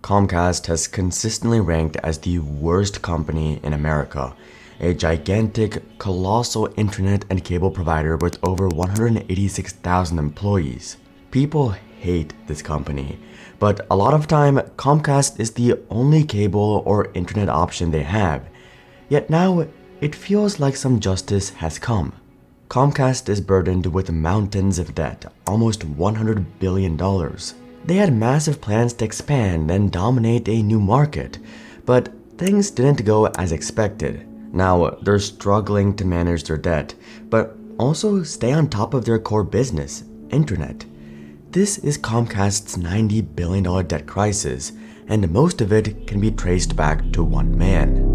Comcast has consistently ranked as the worst company in America, a gigantic, colossal internet and cable provider with over 186,000 employees. People hate this company, but a lot of time Comcast is the only cable or internet option they have. Yet now, it feels like some justice has come. Comcast is burdened with mountains of debt, almost $100 billion. They had massive plans to expand and dominate a new market, but things didn't go as expected. Now, they're struggling to manage their debt, but also stay on top of their core business, internet. This is Comcast's $90 billion debt crisis, and most of it can be traced back to one man.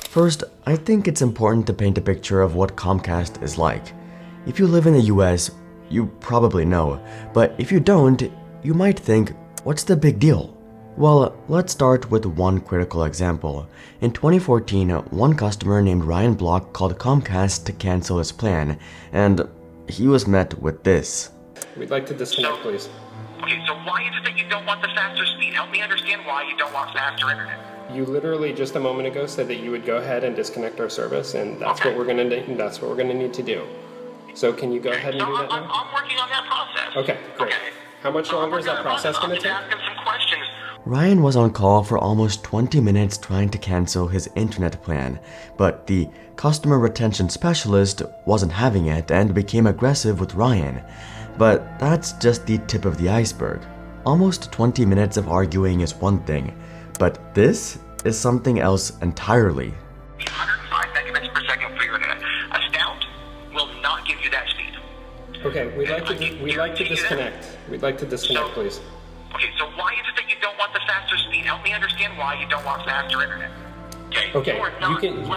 First, I think it's important to paint a picture of what Comcast is like. If you live in the US, you probably know, but if you don't, you might think, what's the big deal? Well, let's start with one critical example. In 2014, one customer named Ryan Block called Comcast to cancel his plan, and he was met with this. We'd like to disconnect, please. Okay, so why is it that you don't want the faster speed? Help me understand why you don't want faster internet. You literally just a moment ago said that you would go ahead and disconnect our service, and that's what we're going to need to do. So can you go ahead and do that now? I'm working on that process. Okay, great. Okay. How much longer is that process going to take? I'm asking some questions. Ryan was on call for almost 20 minutes trying to cancel his internet plan, but the customer retention specialist wasn't having it and became aggressive with Ryan. But that's just the tip of the iceberg. Almost 20 minutes of arguing is one thing, but this is something else entirely. 105 megabits per second for your internet. A stout will not give you that speed. Okay, we'd like to disconnect. We'd like to disconnect, please. Okay, so why is it that you don't want the faster speed? Help me understand why you don't want faster internet. Okay,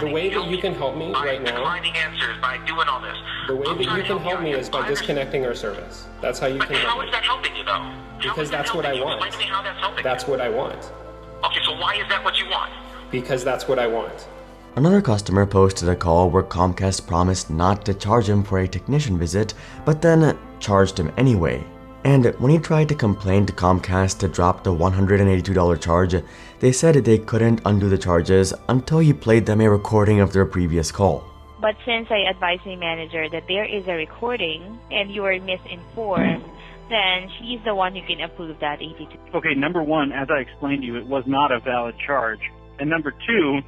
the way that you can help me right now. Declining answers by doing all this. The way that you can help me is by disconnecting our service. That's how you can help me. How is that helping you though? Because that's what I want. Explain to me how that's helping. That's what I want. Okay, so why is that what you want? Because that's what I want. Another customer posted a call where Comcast promised not to charge him for a technician visit, but then charged him anyway. And when he tried to complain to Comcast to drop the $182 charge, they said they couldn't undo the charges until he played them a recording of their previous call. But since I advised my manager that there is a recording and you were misinformed, then she's the one who can approve that 82. Okay, number one, as I explained to you, it was not a valid charge. And number two,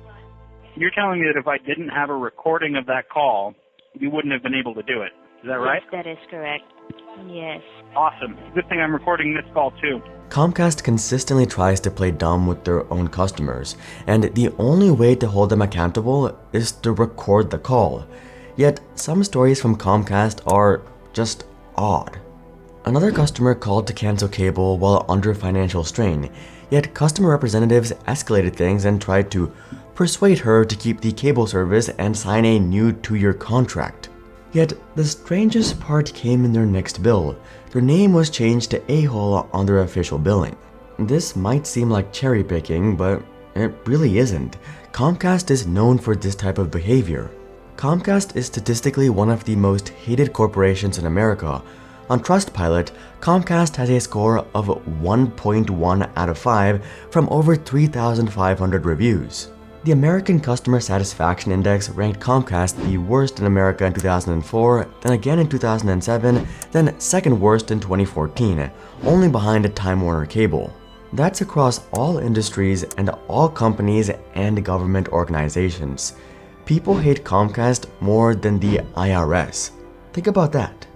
you're telling me that if I didn't have a recording of that call, you wouldn't have been able to do it. Is that right? Yes, that is correct. Yes. Awesome. Good thing I'm recording this call too. Comcast consistently tries to play dumb with their own customers, and the only way to hold them accountable is to record the call. Yet, some stories from Comcast are just odd. Another customer called to cancel cable while under financial strain, yet customer representatives escalated things and tried to persuade her to keep the cable service and sign a new 2-year contract. Yet, the strangest part came in their next bill. Their name was changed to A-hole on their official billing. This might seem like cherry picking, but it really isn't. Comcast is known for this type of behavior. Comcast is statistically one of the most hated corporations in America. On Trustpilot, Comcast has a score of 1.1 out of 5 from over 3,500 reviews. The American Customer Satisfaction Index ranked Comcast the worst in America in 2004, then again in 2007, then second worst in 2014, only behind Time Warner Cable. That's across all industries and all companies and government organizations. People hate Comcast more than the IRS. Think about that.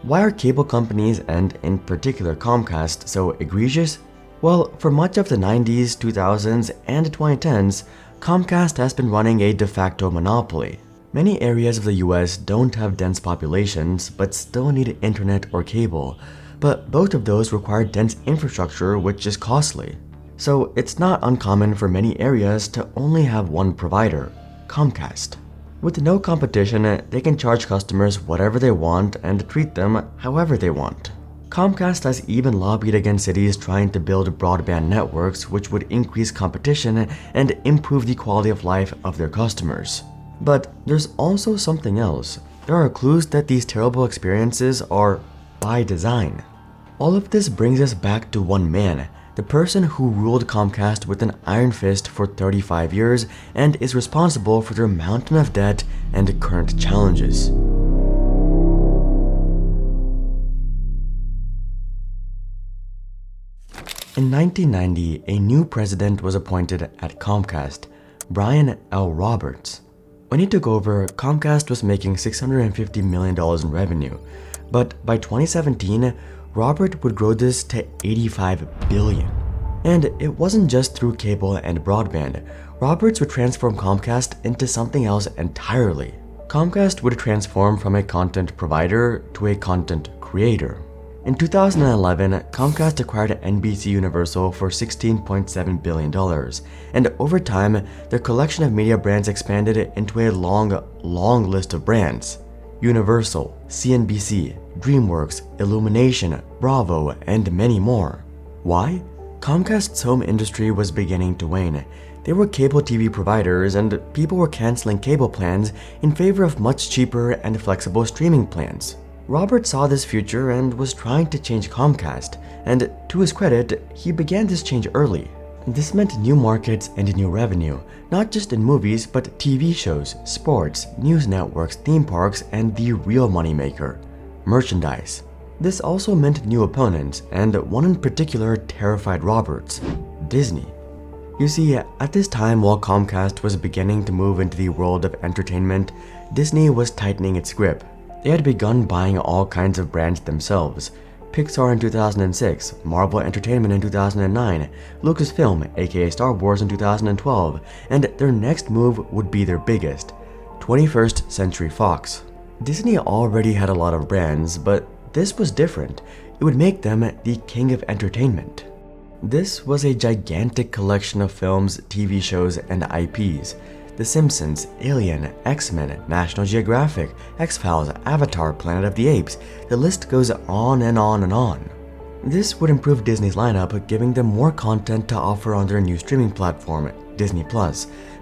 Why are cable companies, and in particular Comcast, so egregious? Well, for much of the 90s, 2000s, and 2010s, Comcast has been running a de facto monopoly. Many areas of the US don't have dense populations but still need internet or cable, but both of those require dense infrastructure, which is costly. So it's not uncommon for many areas to only have one provider, Comcast. With no competition, they can charge customers whatever they want and treat them however they want. Comcast has even lobbied against cities trying to build broadband networks which would increase competition and improve the quality of life of their customers. But there's also something else. there are clues that these terrible experiences are by design. All of this brings us back to one man, the person who ruled Comcast with an iron fist for 35 years and is responsible for their mountain of debt and current challenges. In 1990, a new president was appointed at Comcast, Brian L. Roberts. When he took over, Comcast was making $650 million in revenue, but by 2017, Robert would grow this to $85 billion. And it wasn't just through cable and broadband. Roberts would transform Comcast into something else entirely. Comcast would transform from a content provider to a content creator. In 2011, Comcast acquired NBC Universal for $16.7 billion, and over time, their collection of media brands expanded into a long list of brands. Universal, CNBC, DreamWorks, Illumination, Bravo, and many more. Why? Comcast's home industry was beginning to wane. They were cable TV providers, and people were canceling cable plans in favor of much cheaper and flexible streaming plans. Robert saw this future and was trying to change Comcast, and to his credit, he began this change early. This meant new markets and new revenue, not just in movies but TV shows, sports, news networks, theme parks, and the real moneymaker, merchandise. This also meant new opponents, and one in particular terrified Roberts: Disney. You see, at this time while Comcast was beginning to move into the world of entertainment, Disney was tightening its grip. They had begun buying all kinds of brands themselves. Pixar in 2006, Marvel Entertainment in 2009, Lucasfilm aka Star Wars in 2012, and their next move would be their biggest, 21st Century Fox. Disney already had a lot of brands, but this was different. It would make them the king of entertainment. This was a gigantic collection of films, TV shows, and IPs. The Simpsons, Alien, X-Men, National Geographic, X-Files, Avatar, Planet of the Apes. The list goes on and on and on. This would improve Disney's lineup, giving them more content to offer on their new streaming platform, Disney+,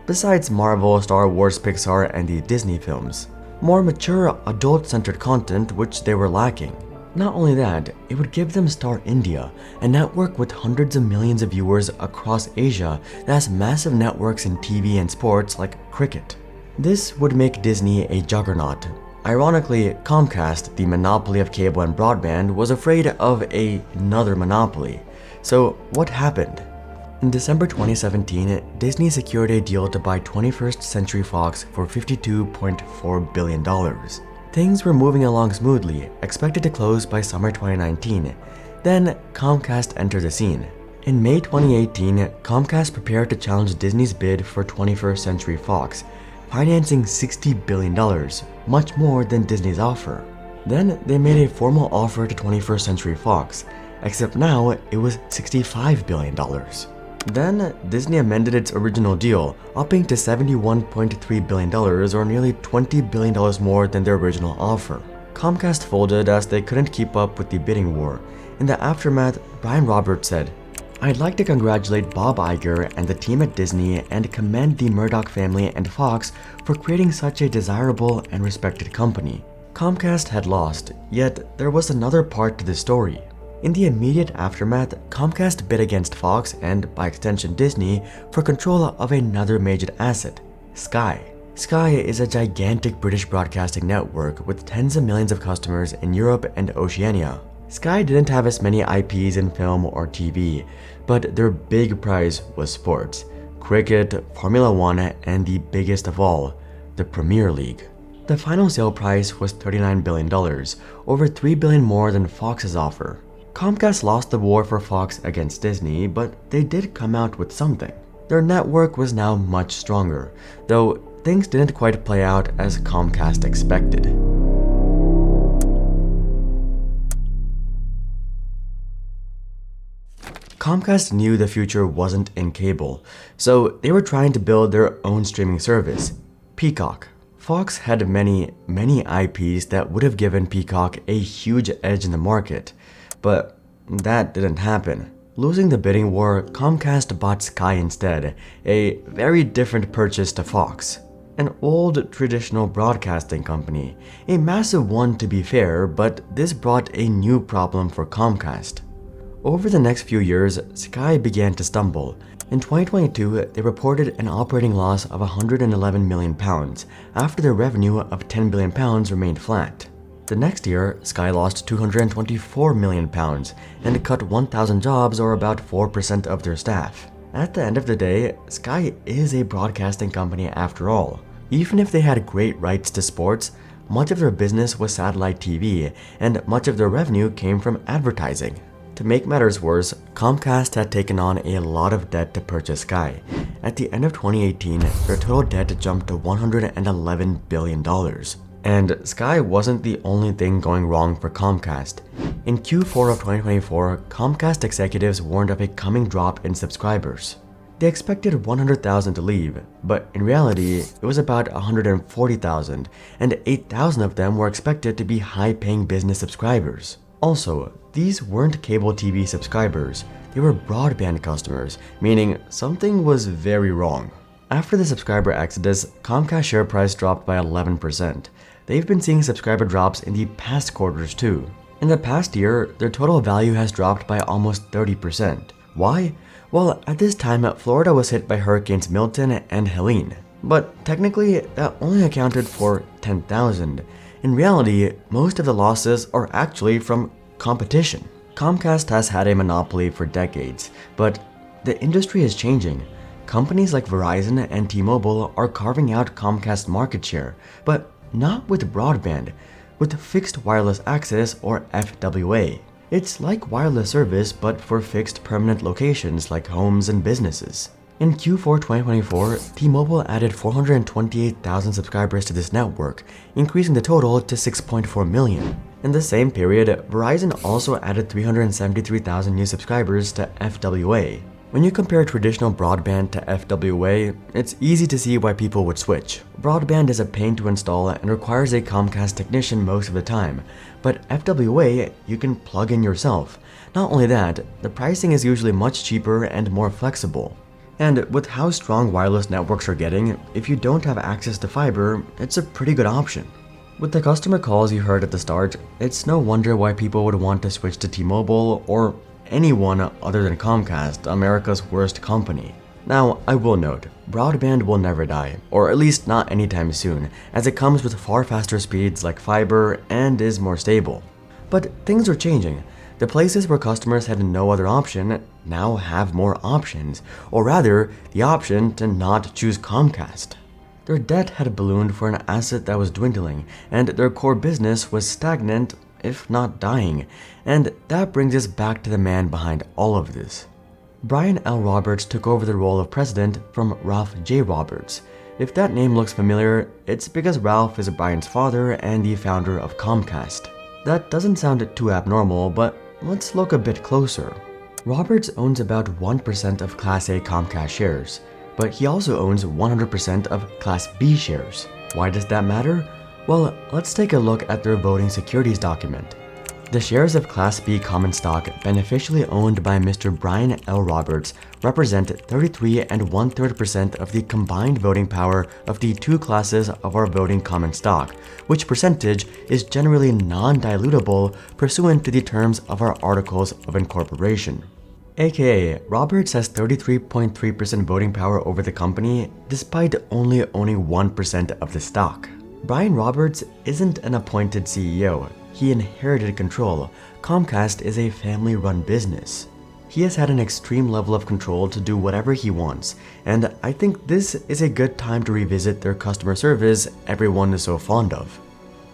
besides Marvel, Star Wars, Pixar, and the Disney films. More mature, adult-centered content which they were lacking. Not only that, it would give them Star India, a network with hundreds of millions of viewers across Asia that has massive networks in TV and sports like cricket. This would make Disney a juggernaut. Ironically, Comcast, the monopoly of cable and broadband, was afraid of another monopoly. So what happened? In December 2017, Disney secured a deal to buy 21st Century Fox for $52.4 billion. Things were moving along smoothly, expected to close by summer 2019. Then, Comcast entered the scene. In May 2018, Comcast prepared to challenge Disney's bid for 21st Century Fox, financing $60 billion, much more than Disney's offer. Then, they made a formal offer to 21st Century Fox, except now it was $65 billion. Then, Disney amended its original deal, upping to $71.3 billion, or nearly $20 billion more than their original offer. Comcast folded as they couldn't keep up with the bidding war. In the aftermath, Brian Roberts said, "I'd like to congratulate Bob Iger and the team at Disney and commend the Murdoch family and Fox for creating such a desirable and respected company." Comcast had lost, yet there was another part to the story. In the immediate aftermath, Comcast bid against Fox and, by extension, Disney for control of another major asset, Sky. Sky is a gigantic British broadcasting network with tens of millions of customers in Europe and Oceania. Sky didn't have as many IPs in film or TV, but their big prize was sports, cricket, Formula One, and the biggest of all, the Premier League. The final sale price was $39 billion, over $3 billion more than Fox's offer. Comcast lost the war for Fox against Disney, but they did come out with something. Their network was now much stronger, though things didn't quite play out as Comcast expected. Comcast knew the future wasn't in cable, so they were trying to build their own streaming service, Peacock. Fox had many IPs that would have given Peacock a huge edge in the market, but that didn't happen. Losing the bidding war, Comcast bought Sky instead, a very different purchase to Fox. an old traditional broadcasting company, a massive one to be fair, but this brought a new problem for Comcast. Over the next few years, Sky began to stumble. In 2022, they reported an operating loss of £111 million after their revenue of £10 billion remained flat. The next year, Sky lost £224 million and cut 1,000 jobs, or about 4% of their staff. At the end of the day, Sky is a broadcasting company after all. Even if they had great rights to sports, much of their business was satellite TV, and much of their revenue came from advertising. To make matters worse, Comcast had taken on a lot of debt to purchase Sky. At the end of 2018, their total debt jumped to $111 billion. And Sky wasn't the only thing going wrong for Comcast. In Q4 of 2024, Comcast executives warned of a coming drop in subscribers. They expected 100,000 to leave, but in reality, it was about 140,000, and 8,000 of them were expected to be high-paying business subscribers. Also, these weren't cable TV subscribers, they were broadband customers, meaning something was very wrong. After the subscriber exodus, Comcast share price dropped by 11%. They've been seeing subscriber drops in the past quarters too. In the past year, their total value has dropped by almost 30%. Why? Well, at this time, Florida was hit by hurricanes Milton and Helene. But technically, that only accounted for 10,000. In reality, most of the losses are actually from competition. Comcast has had a monopoly for decades, but the industry is changing. Companies like Verizon and T-Mobile are carving out Comcast's market share, but not with broadband, with fixed wireless access, or FWA. It's like wireless service but for fixed permanent locations like homes and businesses. In Q4 2024, T-Mobile added 428,000 subscribers to this network, increasing the total to 6.4 million. In the same period, Verizon also added 373,000 new subscribers to FWA. When you compare traditional broadband to FWA, it's easy to see why people would switch. Broadband is a pain to install and requires a Comcast technician most of the time, but FWA you can plug in yourself. Not only that, the pricing is usually much cheaper and more flexible. And with how strong wireless networks are getting, if you don't have access to fiber, it's a pretty good option. With the customer calls you heard at the start, it's no wonder why people would want to switch to T-Mobile or anyone other than Comcast, America's worst company. Now, I will note, broadband will never die, or at least not anytime soon, as it comes with far faster speeds like fiber and is more stable. But things are changing. The places where customers had no other option now have more options, or rather, the option to not choose Comcast. Their debt had ballooned for an asset that was dwindling, and their core business was stagnant, if not dying, and that brings us back to the man behind all of this. Brian L. Roberts took over the role of president from Ralph J. Roberts. If that name looks familiar, it's because Ralph is Brian's father and the founder of Comcast. That doesn't sound too abnormal, but let's look a bit closer. Roberts owns about 1% of Class A Comcast shares, but he also owns 100% of Class B shares. Why does that matter? Well, let's take a look at their voting securities document. The shares of Class B common stock beneficially owned by Mr. Brian L. Roberts represent 33 1/3% of the combined voting power of the two classes of our voting common stock, which percentage is generally non-dilutable pursuant to the terms of our Articles of Incorporation. AKA, Roberts has 33.3% voting power over the company despite only owning 1% of the stock. Brian Roberts isn't an appointed CEO. He inherited control. Comcast is a family-run business. He has had an extreme level of control to do whatever he wants, and I think this is a good time to revisit their customer service everyone is so fond of.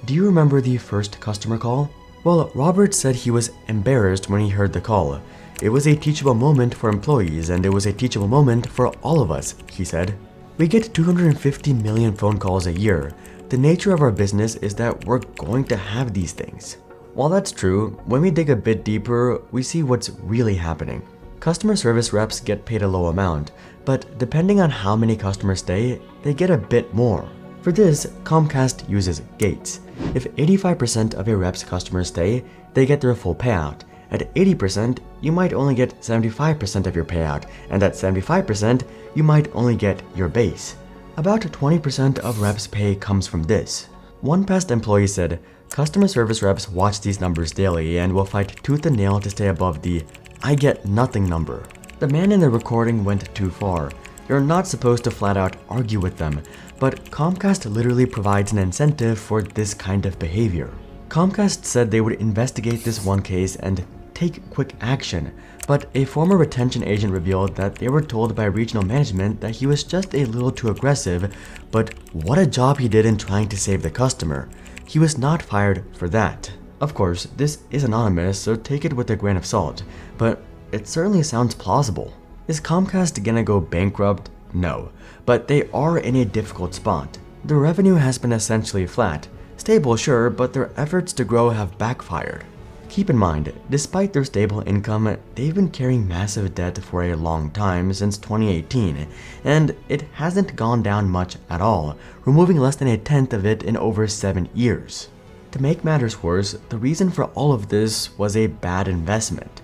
Do you remember the first customer call? Well, Roberts said he was embarrassed when he heard the call. It was a teachable moment for employees, and it was a teachable moment for all of us, he said. We get 250 million phone calls a year. The nature of our business is that we're going to have these things. While that's true, when we dig a bit deeper, we see what's really happening. Customer service reps get paid a low amount, but depending on how many customers stay, they get a bit more. For this, Comcast uses gates. If 85% of a rep's customers stay, they get their full payout. At 80%, you might only get 75% of your payout, and at 75%, you might only get your base. About 20% of reps' pay comes from this. One past employee said, "Customer service reps watch these numbers daily and will fight tooth and nail to stay above the 'I get nothing' number." The man in the recording went too far. You're not supposed to flat out argue with them, but Comcast literally provides an incentive for this kind of behavior. Comcast said they would investigate this one case and take quick action, but a former retention agent revealed that they were told by regional management that he was just a little too aggressive, but what a job he did in trying to save the customer. He was not fired for that. Of course, this is anonymous, so take it with a grain of salt, but it certainly sounds plausible. Is Comcast gonna go bankrupt? No, but they are in a difficult spot. The revenue has been essentially flat. Stable, sure, but their efforts to grow have backfired. Keep in mind, despite their stable income, they've been carrying massive debt for a long time since 2018, and it hasn't gone down much at all, removing less than a tenth of it in over 7 years. To make matters worse, the reason for all of this was a bad investment.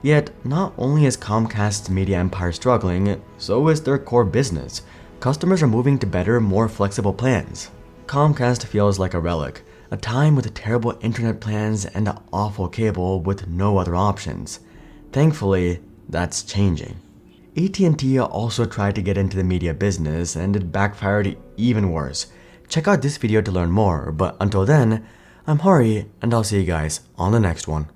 Yet, not only is Comcast's media empire struggling, so is their core business. Customers are moving to better, more flexible plans. Comcast feels like a relic, a time with terrible internet plans and awful cable with no other options. Thankfully, that's changing. AT&T also tried to get into the media business and it backfired even worse. Check out this video to learn more, but until then, I'm Hari and I'll see you guys on the next one.